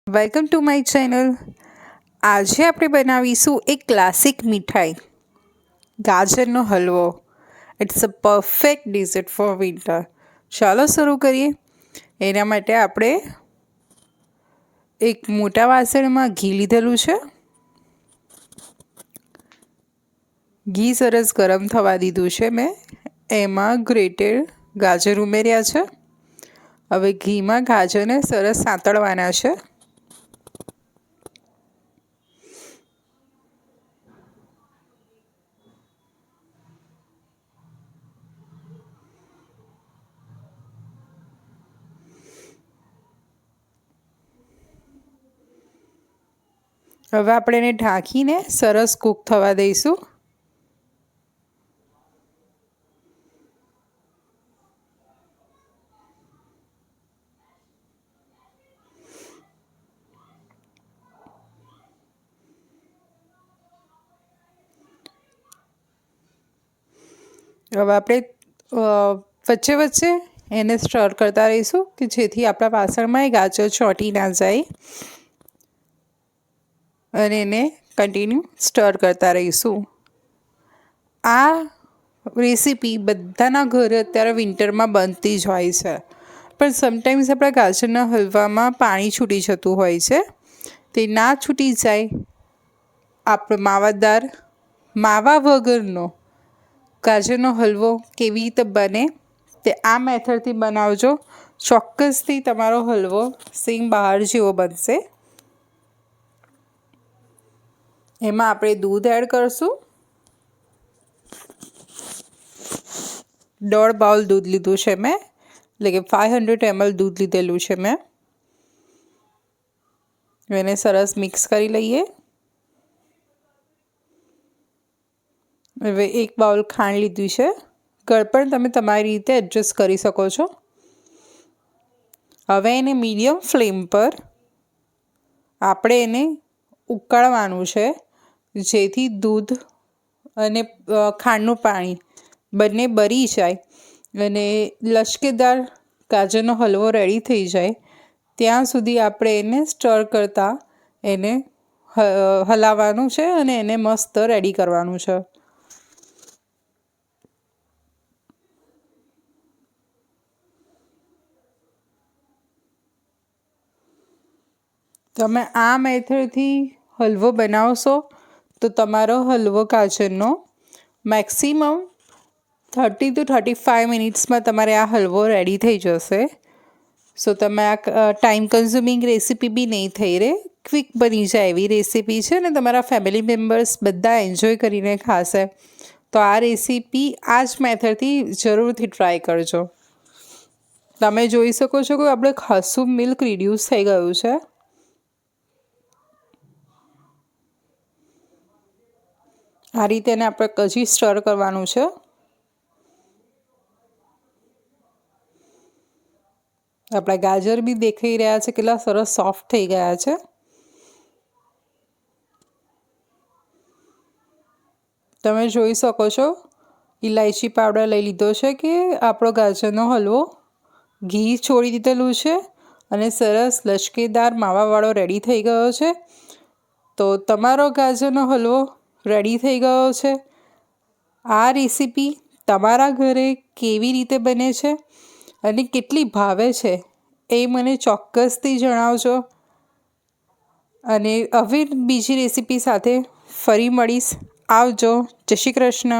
Welcome to my channel. આજે આપણે બનાવીશું એક ક્લાસિક મીઠાઈ, ગાજરનો હલવો. It's a perfect dessert for winter. ચાલો શરૂ કરીએ. એના માટે આપણે એક મોટા વાસણમાં ઘી લીધેલું છે. ઘી સરસ ગરમ થવા દીધું છે મેં. એમાં ગ્રેટેડ ગાજર ઉમેર્યા છે. હવે ઘીમાં ગાજરને સરસ સાંતળવાના છે. હવે આપણે એને ઢાંકીને સરસ કૂક થવા દઈશું. હવે આપણે વચ્ચે વચ્ચે એને સ્ટર કરતા રહીશું કે જેથી આપણા વાસણમાં એ ગાજર ચોંટી ના જાય, અને એને કન્ટિન્યુ સ્ટર કરતા રહીશું. આ રેસીપી બધાના ઘરે અત્યારે વિન્ટરમાં બનતી જ હોય છે, પણ સમટાઈમ્સ આપણા ગાજરના હલવામાં પાણી છૂટી જતું હોય છે. તે ના છૂટી જાય, આપણો માવા વગરનો ગાજરનો હલવો કેવી રીતે બને તે આ મેથડથી બનાવજો. ચોક્કસથી તમારો હલવો સેમ બહાર જેવો બનશે. એમાં આપણે દૂધ એડ કરીશું. 1.5 બાઉલ દૂધ લીધું છે મેં, એટલે કે 500 ml દૂધ લીધેલું છે મેં. એને સરસ મિક્સ કરી લઈએ. હવે 1 બાઉલ ખાંડ લીધી છે. ગળપણ તમે તમારી રીતે એડજસ્ટ કરી શકો છો. હવે એને મીડિયમ ફ્લેમ પર આપણે એને ઉકાળવાનું છે, જેથી દૂધ અને ખાંડનું પાણી બંને બળી જાય અને લશ્કેદાર ગાજરનો હલવો રેડી થઈ જાય ત્યાં સુધી આપણે એને સ્ટર કરતાં એને હલાવવાનું છે અને એને મસ્ત રેડી કરવાનું છે. તમે આ મેથડથી હલવો બનાવશો તો તમારો હલવો ગાજરનો મેક્સિમમ 30 to 35 મિનિટ્સમાં તમારે આ હલવો રેડી થઈ જશે. સો તમે આ ટાઈમ કન્ઝ્યુમિંગ રેસીપી બી નહીં થઈ રહે, ક્વિક બની જાય એવી રેસીપી છે ને તમારા ફેમિલી મેમ્બર્સ બધા એન્જોય કરીને ખાશે. તો આ રેસીપી આ જ મેથડથી જરૂરથી ટ્રાય કરજો. તમે જોઈ શકો છો કે આપણે ખાસું મિલ્ક રિડ્યુસ થઈ ગયું છે. આ રીતે એને આપણે હજી સ્ટર કરવાનું છે. આપણા ગાજર બી દેખાઈ રહ્યા છે કેટલા સરસ સોફ્ટ થઈ ગયા છે. તમે જોઈ શકો છો ઇલાયચી પાવડર લઈ લીધો છે કે આપણો ગાજરનો હલવો ઘી છોડી દીધેલું છે અને સરસ લશ્કેદાર માવાવાળો રેડી થઈ ગયો છે. તો તમારો ગાજરનો હલવો રેડી થઈ ગયો છે. આ રેસીપી તમારા ઘરે કેવી રીતે બને છે અને કેટલી ભાવે છે એ મને ચોક્કસથી જણાવજો. અને હવે બીજી રેસીપી સાથે ફરી મળીશ. આવજો. જય શ્રી કૃષ્ણ.